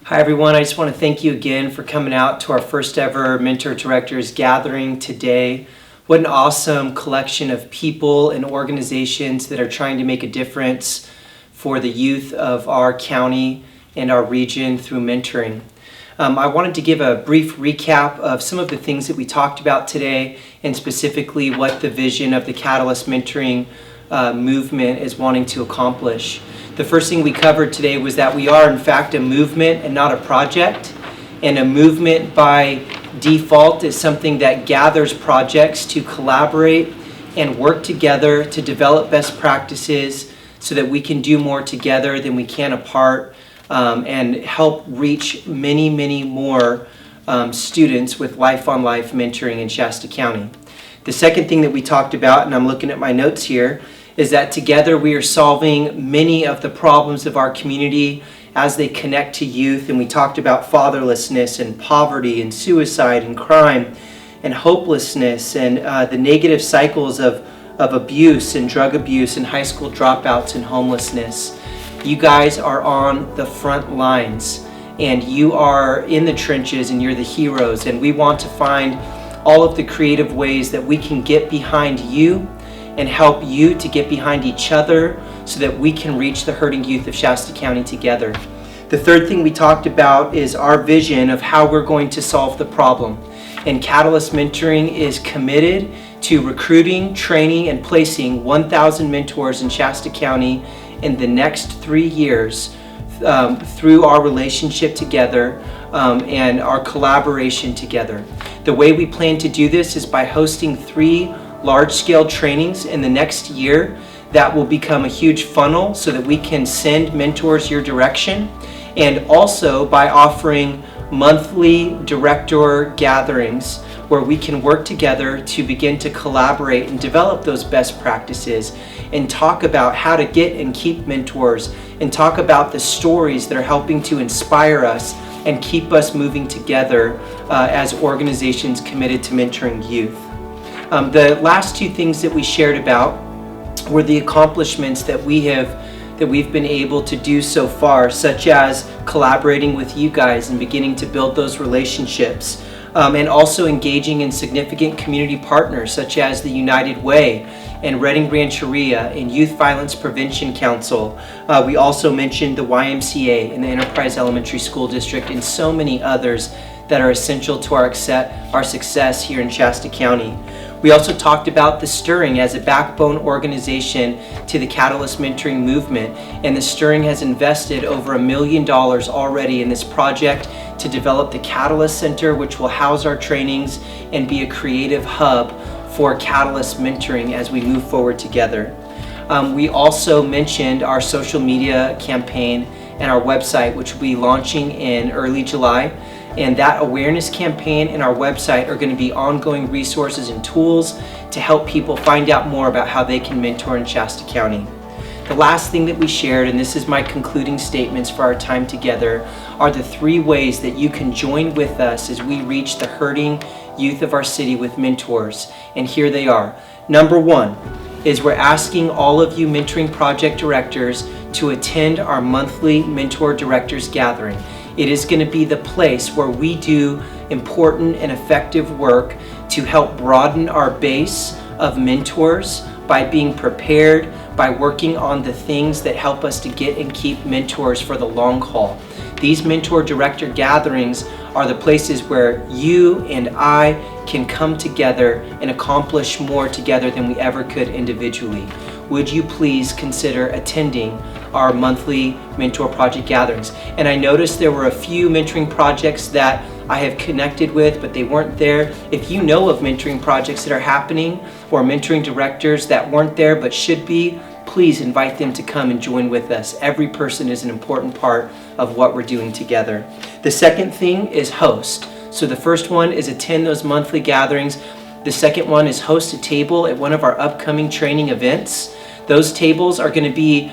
Hi everyone, I just want to thank you again for coming out to our first ever Mentor Directors Gathering today. What an awesome collection of people and organizations that are trying to make a difference for the youth of our county and our region through mentoring. I wanted to give a brief recap of some of the things that we talked about today and specifically what the vision of the Catalyst Mentoring movement is wanting to accomplish. The first thing we covered today was that we are in fact a movement and not a project. And a movement by default is something that gathers projects to collaborate and work together to develop best practices so that we can do more together than we can apart and help reach many more students with Life on Life mentoring in Shasta County. The second thing that we talked about, and I'm looking at my notes here, is that together we are solving many of the problems of our community as they connect to youth. And we talked about fatherlessness and poverty and suicide and crime and hopelessness and the negative cycles of abuse and drug abuse and high school dropouts and homelessness. You guys are on the front lines and you are in the trenches and you're the heroes, and we want to find all of the creative ways that we can get behind you and help you to get behind each other so that we can reach the hurting youth of Shasta County together. The third thing we talked about is our vision of how we're going to solve the problem. And Catalyst Mentoring is committed to recruiting, training, and placing 1,000 mentors in Shasta County in the next 3 years through our relationship together and our collaboration together. The way we plan to do this is by hosting 3 large-scale trainings in the next year that will become a huge funnel so that we can send mentors your direction, and also by offering monthly director gatherings where we can work together to begin to collaborate and develop those best practices and talk about how to get and keep mentors and talk about the stories that are helping to inspire us and keep us moving together as organizations committed to mentoring youth. The last 2 things that we shared about were the accomplishments that we've been able to do so far, such as collaborating with you guys and beginning to build those relationships, and also engaging in significant community partners such as the United Way and Redding Rancheria and Youth Violence Prevention Council. We also mentioned the YMCA and the Enterprise Elementary School District and so many others that are essential to our success here in Shasta County. We also talked about the Stirring as a backbone organization to the Catalyst Mentoring movement, and the Stirring has invested over $1 million already in this project to develop the Catalyst Center, which will house our trainings and be a creative hub for Catalyst Mentoring as we move forward together. We also mentioned our social media campaign and our website, which will be launching in early July. And that awareness campaign and our website are going to be ongoing resources and tools to help people find out more about how they can mentor in Shasta County. The last thing that we shared, and this is my concluding statements for our time together, are the 3 ways that you can join with us as we reach the hurting youth of our city with mentors. And here they are. Number 1 is we're asking all of you mentoring project directors to attend our monthly Mentor Directors Gathering. It is going to be the place where we do important and effective work to help broaden our base of mentors by being prepared, by working on the things that help us to get and keep mentors for the long haul. These Mentor Director Gatherings are the places where you and I can come together and accomplish more together than we ever could individually. Would you please consider attending our monthly mentor project gatherings? And I noticed there were a few mentoring projects that I have connected with, but they weren't there. If you know of mentoring projects that are happening or mentoring directors that weren't there but should be, please invite them to come and join with us. Every person is an important part of what we're doing together. The second thing is host. So the first one is attend those monthly gatherings. The second one is host a table at one of our upcoming training events. Those tables are going to be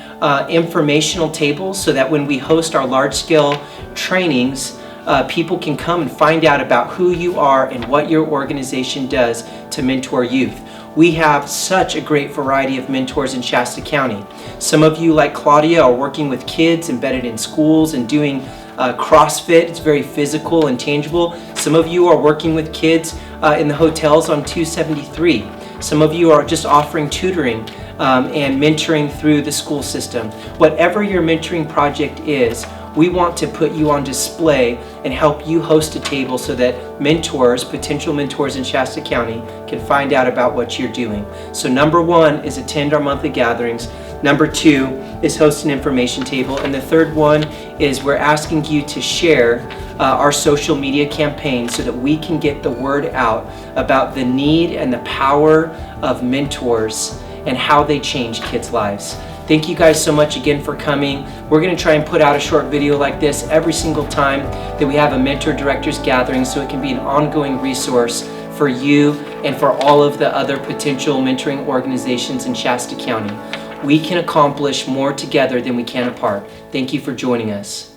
informational tables so that when we host our large-scale trainings, people can come and find out about who you are and what your organization does to mentor youth. We have such a great variety of mentors in Shasta County. Some of you, like Claudia, are working with kids embedded in schools and doing CrossFit. It's very physical and tangible. Some of you are working with kids in the hotels on 273. Some of you are just offering tutoring and mentoring through the school system. Whatever your mentoring project is, we want to put you on display and help you host a table so that mentors, potential mentors in Shasta County, can find out about what you're doing. So number 1 is attend our monthly gatherings. Number 2 is host an information table. And the third one is we're asking you to share our social media campaign so that we can get the word out about the need and the power of mentors and how they change kids' lives. Thank you guys so much again for coming. We're going to try and put out a short video like this every single time that we have a Mentor Directors Gathering so it can be an ongoing resource for you and for all of the other potential mentoring organizations in Shasta County. We can accomplish more together than we can apart. Thank you for joining us.